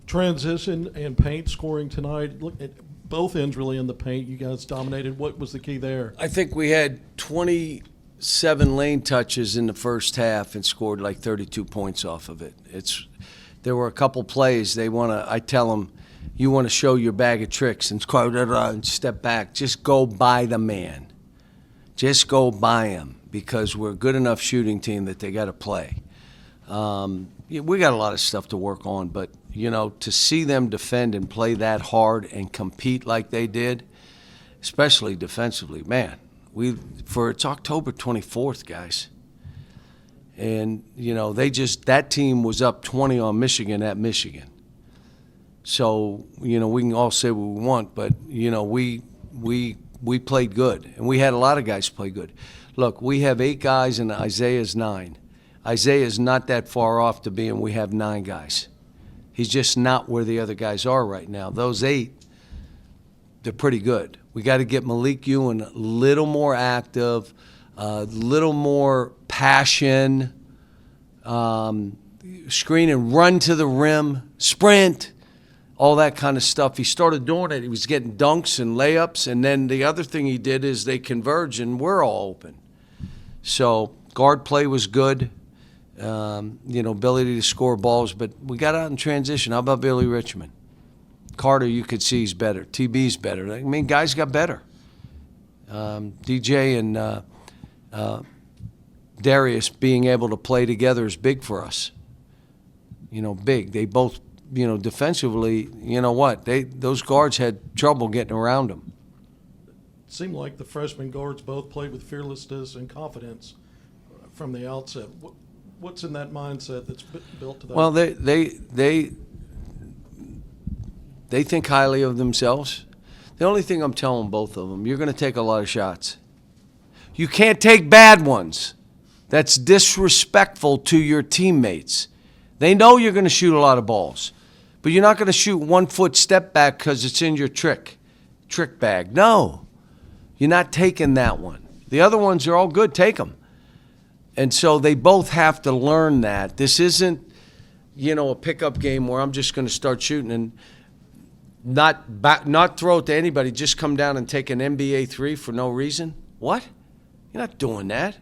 Transition and paint scoring tonight. Look at both ends really in the paint. You guys dominated. What was the key there? I think we had 27 lane touches in the first half and scored like 32 points off of it. There were a couple plays I tell them, you want to show your bag of tricks and step back. Just go by the man. Just go by him because we're a good enough shooting team that they got to play. We got a lot of stuff to work on, but, to see them defend and play that hard and compete like they did, especially defensively, man, it's October 24th, guys. And, that team was up 20 on Michigan at Michigan. So, we can all say what we want, but, we played good. And we had a lot of guys play good. Look, we have 8 guys and Isaiah's 9. Isaiah's not that far off to being we have 9 guys. He's just not where the other guys are right now. Those 8, they're pretty good. We got to get Malik Ewan a little more active, a little more passion, screen and run to the rim, sprint, all that kind of stuff. He started doing it. He was getting dunks and layups, and then the other thing he did is they converged, and we're all open. So guard play was good. Ability to score balls, but we got out in transition. How about Billy Richmond? Carter, you could see he's better. TB's better. I mean, guys got better. DJ and Darius being able to play together is big for us. Big. They both, defensively, those guards had trouble getting around them. It seemed like the freshman guards both played with fearlessness and confidence from the outset. What's in that mindset that's built to that? Well, they think highly of themselves. The only thing I'm telling both of them, you're going to take a lot of shots. You can't take bad ones. That's disrespectful to your teammates. They know you're going to shoot a lot of balls, but you're not going to shoot 1-foot step back because it's in your trick bag. No, you're not taking that one. The other ones are all good. Take them. And so they both have to learn that. This isn't, a pickup game where I'm just going to start shooting and not throw it to anybody, just come down and take an NBA 3 for no reason. What? You're not doing that.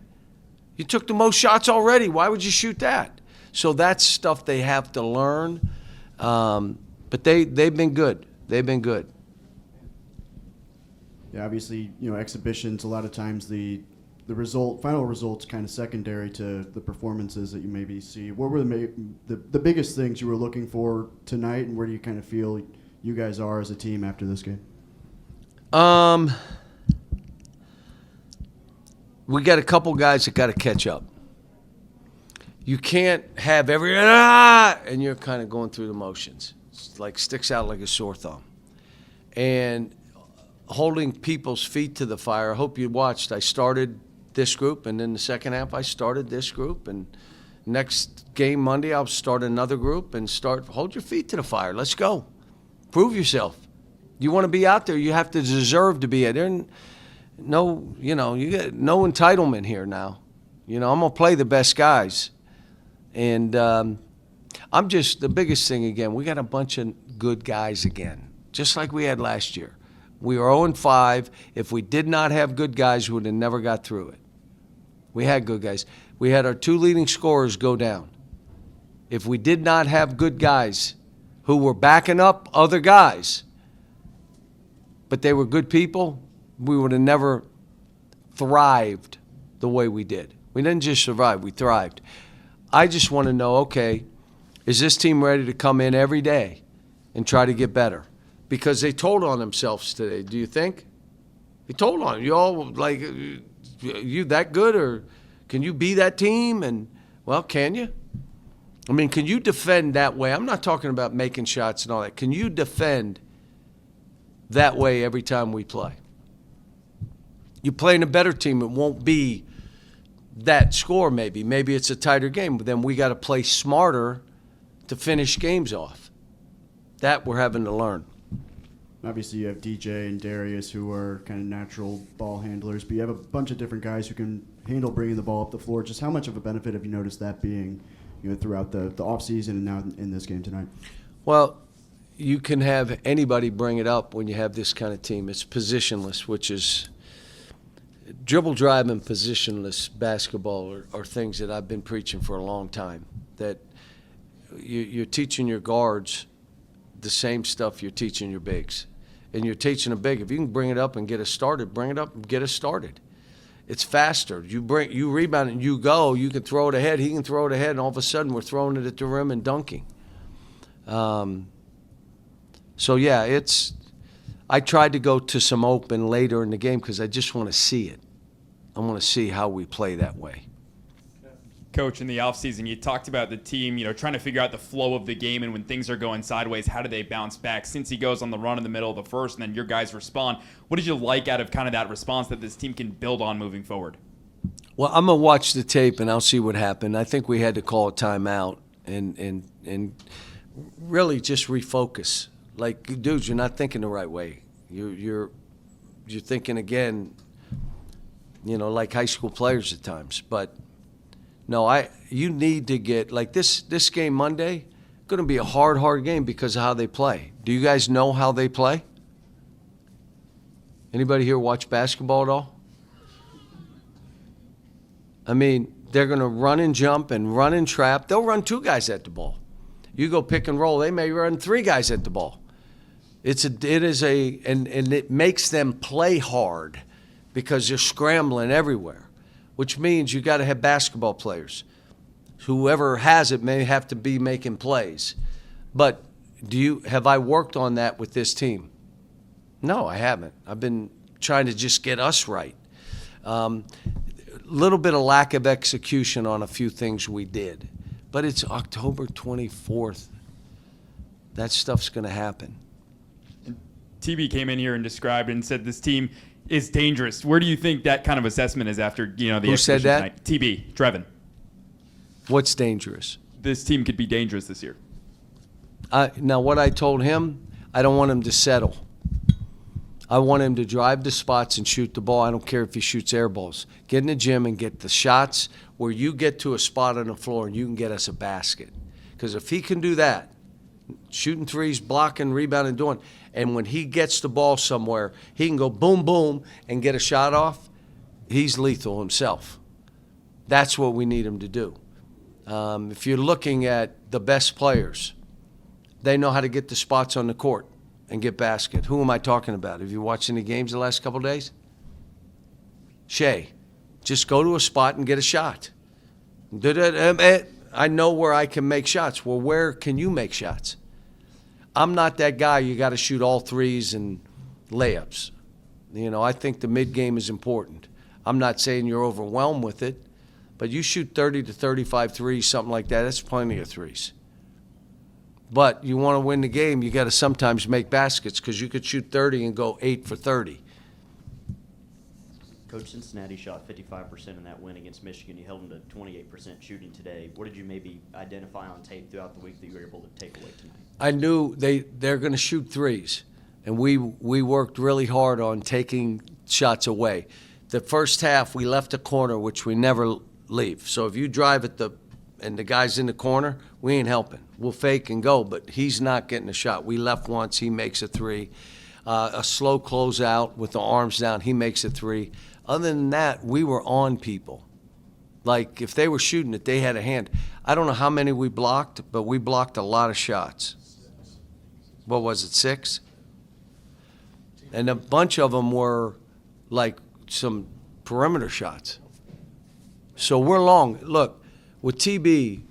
You took the most shots already. Why would you shoot that? So that's stuff they have to learn. But they've been good. They've been good. Yeah, obviously, exhibitions, a lot of times the final result's kind of secondary to the performances that you maybe see. What were the biggest things you were looking for tonight, and where do you kind of feel you guys are as a team after this game? We got a couple guys that got to catch up. You can't have and you're kind of going through the motions. It's like sticks out like a sore thumb. And holding people's feet to the fire. I hope you watched. I started this group, and in the second half I started this group, and next game Monday I'll start another group and hold your feet to the fire. Let's go. Prove yourself. You want to be out there, you have to deserve to be out there. You get no entitlement here now. I'm going to play the best guys. And the biggest thing again, we got a bunch of good guys again, just like we had last year. We were 0-5. If we did not have good guys, we would have never got through it. We had good guys. We had our 2 leading scorers go down. If we did not have good guys who were backing up other guys, but they were good people, we would have never thrived the way we did. We didn't just survive, we thrived. I just want to know, okay, is this team ready to come in every day and try to get better? Because they told on themselves today. Do you think? They told on them. You all like, you that good, or can you be that team? And, well, can you? I mean, can you defend that way? I'm not talking about making shots and all that. Can you defend that way every time we play? You play in a better team, it won't be that score maybe. Maybe it's a tighter game, but then we got to play smarter to finish games off. That we're having to learn. Obviously, you have DJ and Darius, who are kind of natural ball handlers, but you have a bunch of different guys who can handle bringing the ball up the floor. Just how much of a benefit have you noticed that being, throughout the offseason and now in this game tonight? Well, you can have anybody bring it up when you have this kind of team. It's positionless, which is dribble, drive, and positionless basketball are things that I've been preaching for a long time. That you're teaching your guards the same stuff you're teaching your bigs. And you're teaching a big, if you can bring it up and get us started, bring it up and get us started. It's faster. You rebound and you go, you can throw it ahead, he can throw it ahead, and all of a sudden we're throwing it at the rim and dunking. So, yeah, I tried to go to some open later in the game because I just want to see it. I want to see how we play that way. Coach, in the offseason, you talked about the team, trying to figure out the flow of the game and when things are going sideways, how do they bounce back? Since he goes on the run in the middle of the first and then your guys respond, what did you like out of kind of that response that this team can build on moving forward? Well, I'm going to watch the tape and I'll see what happened. I think we had to call a timeout and really just refocus. Like, dudes, you're not thinking the right way. You're thinking again, like high school players at times. But no, you need to get like this game Monday. Going to be a hard game because of how they play. Do you guys know how they play? Anybody here watch basketball at all? I mean, they're going to run and jump and run and trap. They'll run 2 guys at the ball. You go pick and roll, they may run 3 guys at the ball. And it makes them play hard because they're scrambling everywhere, which means you got to have basketball players. Whoever has it may have to be making plays. But have I worked on that with this team? No, I haven't. I've been trying to just get us right. Little bit of lack of execution on a few things we did. But it's October 24th. That stuff's going to happen. TB came in here and described and said this team is dangerous. Where do you think that kind of assessment is after the Who said that? Tonight? TB, Trevin. What's dangerous? This team could be dangerous this year. Now, what I told him, I don't want him to settle. I want him to drive the spots and shoot the ball. I don't care if he shoots air balls. Get in the gym and get the shots where you get to a spot on the floor and you can get us a basket. Because if he can do that, shooting threes, blocking, rebounding, doing, and when he gets the ball somewhere, he can go boom, boom, and get a shot off, he's lethal himself. That's what we need him to do. If you're looking at the best players, they know how to get the spots on the court and get basket. Who am I talking about? Have you watched any games the last couple of days? Shea, just go to a spot and get a shot. I know where I can make shots. Well, where can you make shots? I'm not that guy. You got to shoot all threes and layups. I think the mid-game is important. I'm not saying you're overwhelmed with it, but you shoot 30 to 35 threes, something like that. That's plenty of threes. But you want to win the game, you got to sometimes make baskets because you could shoot 30 and go 8 for 30. Coach, Cincinnati shot 55% in that win against Michigan. You held them to 28% shooting today. What did you maybe identify on tape throughout the week that you were able to take away tonight? I knew they're going to shoot threes, and we worked really hard on taking shots away. The first half, we left a corner, which we never leave. So if you drive at and the guy's in the corner, we ain't helping. We'll fake and go, but he's not getting a shot. We left once, he makes a 3. A slow closeout with the arms down, he makes a 3. Other than that, we were on people. Like, if they were shooting it, they had a hand. I don't know how many we blocked, but we blocked a lot of shots. What was it, 6? And a bunch of them were, like, some perimeter shots. So we're long. Look, with TB,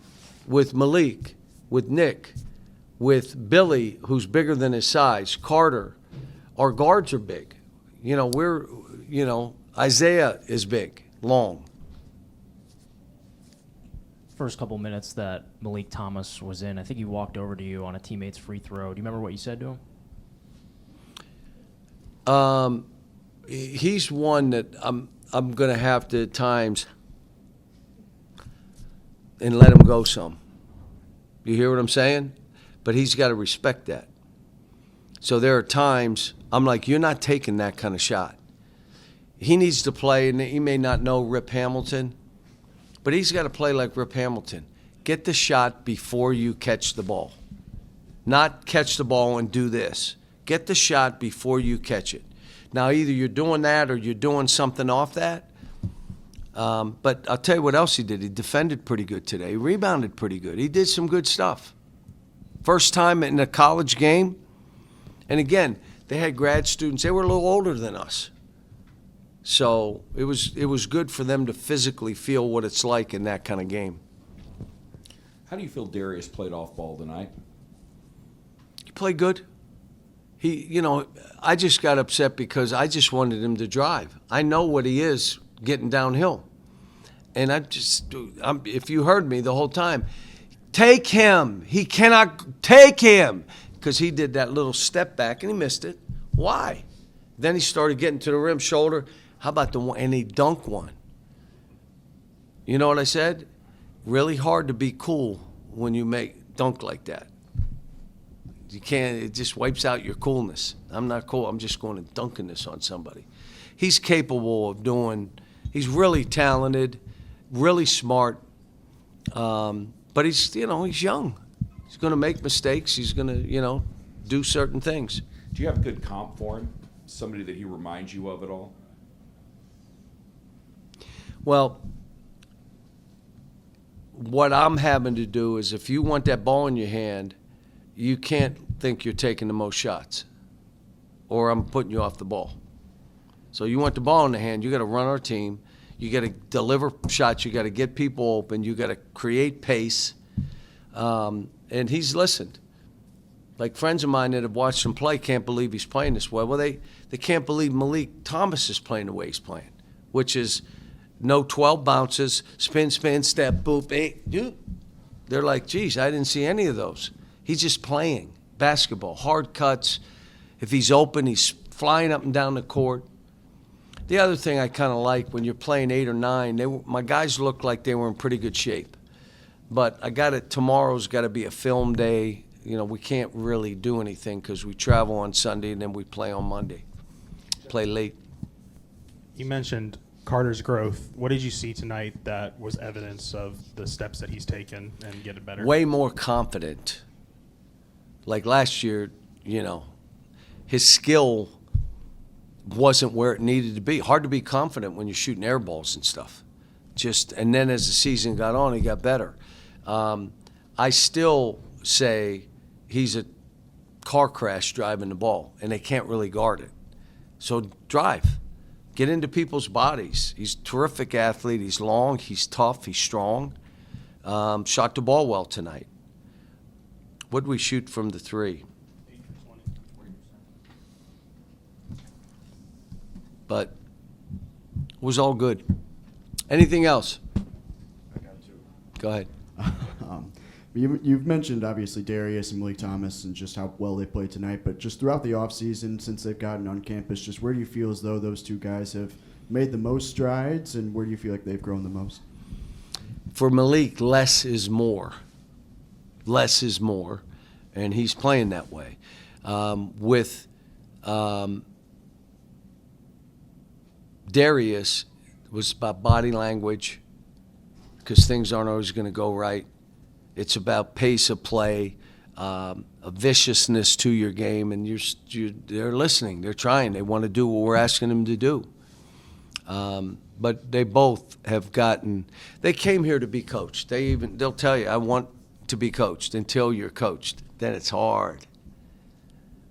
with Malik, with Nick, with Billy, who's bigger than his size, Carter, our guards are big. Isaiah is big, long. First couple minutes that Malik Thomas was in, I think he walked over to you on a teammate's free throw. Do you remember what you said to him? He's one that I'm going to have to at times and let him go some. You hear what I'm saying? But he's got to respect that. So there are times I'm like, you're not taking that kind of shot. He needs to play, and he may not know Rip Hamilton, but he's got to play like Rip Hamilton. get the shot before you catch the ball. Not catch the ball and do this. Get the shot before you catch it. Now, either you're doing that or you're doing something off that. But I'll tell you what else he did. He defended pretty good today. He rebounded pretty good. He did some good stuff. First time in a college game. And again, they had grad students. They were a little older than us. So it was good for them to physically feel what it's like in that kind of game. How do you feel Darius played off ball tonight? He played good. I just got upset because I just wanted him to drive. I know what he is getting downhill. And if you heard me the whole time, take him. He cannot take him. Because he did that little step back and he missed it. Why? Then he started getting to the rim, shoulder. How about the one? And he dunked one. You know what I said? Really hard to be cool when you make dunk like that. You can't, it just wipes out your coolness. I'm not cool. I'm just going to dunking this on somebody. He's capable of doing, he's really talented, really smart, but he's young. He's going to make mistakes. He's going to, do certain things. Do you have a good comp for him? Somebody that he reminds you of at all? Well, what I'm having to do is if you want that ball in your hand, you can't think you're taking the most shots or I'm putting you off the ball. So you want the ball in the hand, you got to run our team. You got to deliver shots. You got to get people open. You got to create pace. And he's listened. Like friends of mine that have watched him play can't believe he's playing this well. Well, they can't believe Malik Thomas is playing the way he's playing, which is no 12 bounces, spin, step, boop, dude. They're like, geez, I didn't see any of those. He's just playing basketball, hard cuts. If he's open, he's flying up and down the court. The other thing I kind of like when you're playing 8 or 9, my guys looked like they were in pretty good shape. But tomorrow's got to be a film day. We can't really do anything because we travel on Sunday and then we play on Monday. Play late. You mentioned Carter's growth. What did you see tonight that was evidence of the steps that he's taken and getting better? Way more confident. Like last year, his skill wasn't where it needed to be. Hard to be confident when you're shooting air balls and stuff. And then as the season got on, he got better. I still say he's a car crash driving the ball, and they can't really guard it. So drive. Get into people's bodies. He's a terrific athlete. He's long. He's tough. He's strong. Shot the ball well tonight. What did we shoot from the 3? But it was all good. Anything else? I got two. Go ahead. You've mentioned, obviously, Darius and Malik Thomas and just how well they played tonight, but just throughout the offseason, since they've gotten on campus, just where do you feel as though those two guys have made the most strides, and where do you feel like they've grown the most? For Malik, less is more. Less is more, and he's playing that way. With Darius, it was about body language because things aren't always going to go right. It's about pace of play, a viciousness to your game, and they're listening. They're trying. They want to do what we're asking them to do. But they both have gotten. They came here to be coached. They'll tell you, I want to be coached. Until you're coached, then it's hard.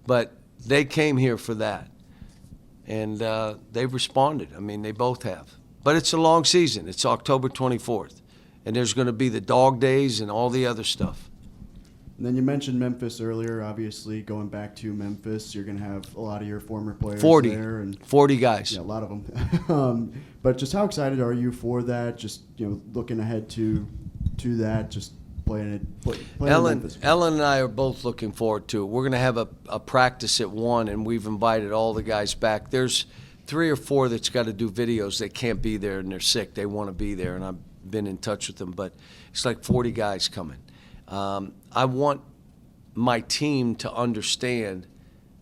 But they came here for that, and they've responded. I mean, they both have. But it's a long season. It's October 24th. And there's going to be the dog days and all the other stuff. And then you mentioned Memphis earlier. Obviously, going back to Memphis, you're going to have a lot of your former players 40. there. And 40 guys. Yeah, a lot of them. But just how excited are you for that? Just looking ahead to that, just playing Memphis. Ellen and I are both looking forward to it. We're going to have a practice at 1, and we've invited all the guys back. There's 3 or 4 that's got to do videos. They can't be there, and they're sick. They want to be there, and I've been in touch with them, but it's like 40 guys coming. I want my team to understand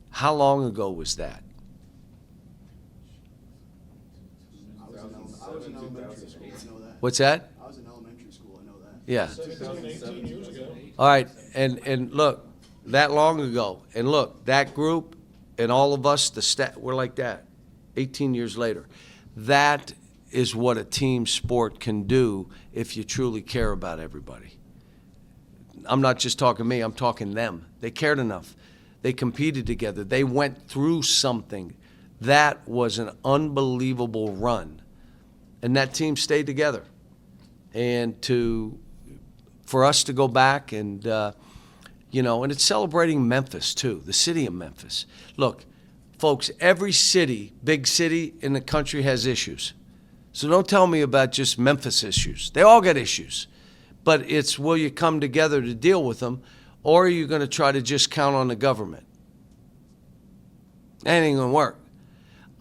how long ago was that? I was in elementary school. I know that. What's that? I was in elementary school. I know that. Yeah. 17, 18 years ago. All right, and look, that long ago, and look, that group and all of us, we're like that, 18 years later. That is what a team sport can do if you truly care about everybody. I'm not just talking me, I'm talking them. They cared enough. They competed together. They went through something. That was an unbelievable run. And that team stayed together. And for us to go back and, and it's celebrating Memphis too, the city of Memphis. Look, folks, every city, big city in the country has issues. So don't tell me about just Memphis issues. They all got issues. But it's, will you come together to deal with them, or are you going to try to just count on the government? That ain't going to work.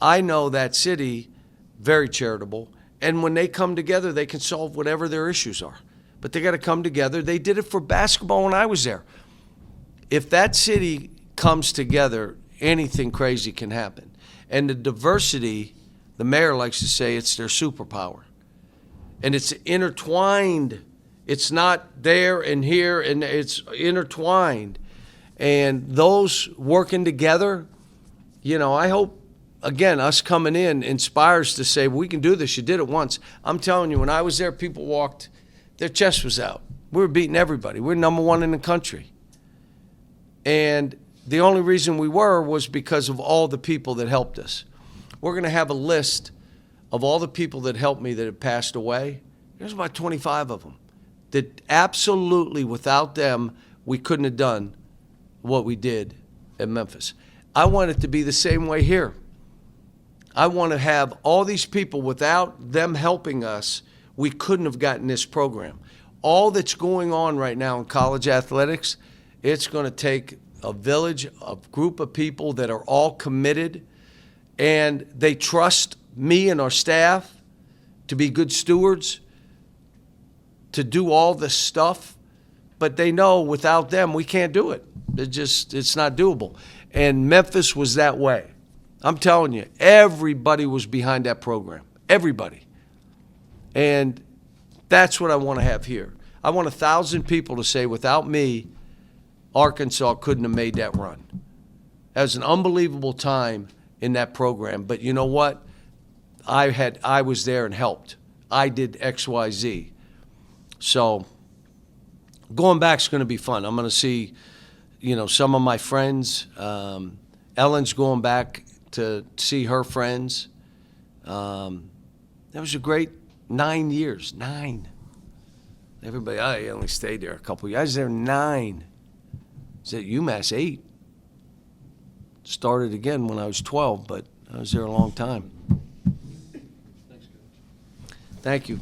I know that city, very charitable, and when they come together, they can solve whatever their issues are. But they got to come together. They did it for basketball when I was there. If that city comes together, anything crazy can happen. And the diversity, the mayor likes to say it's their superpower. And it's intertwined. It's not there and here, and it's intertwined. And those working together, I hope, again, us coming in inspires to say, we can do this. You did it once. I'm telling you, when I was there, people walked, their chest was out. We were beating everybody. We're number one in the country. And the only reason we was because of all the people that helped us. We're going to have a list of all the people that helped me that have passed away. There's about 25 of them. That absolutely, without them, we couldn't have done what we did at Memphis. I want it to be the same way here. I want to have all these people, without them helping us, we couldn't have gotten this program. All that's going on right now in college athletics, it's going to take a village, a group of people that are all committed, and they trust me and our staff to be good stewards, to do all this stuff, but they know without them we can't do it. It's not doable. And Memphis was that way. I'm telling you, everybody was behind that program. Everybody. And that's what I want to have here. I want 1,000 people to say, without me, Arkansas couldn't have made that run. That was an unbelievable time in that program. But you know what? I was there and helped. I did X, Y, Z. So going back is going to be fun. I'm going to see, some of my friends. Ellen's going back to see her friends. That was a great 9 years. 9. Everybody, I only stayed there a couple of years. I was there 9. I was at UMass 8. Started again when I was 12, but I was there a long time. Thanks, Coach. Thank you.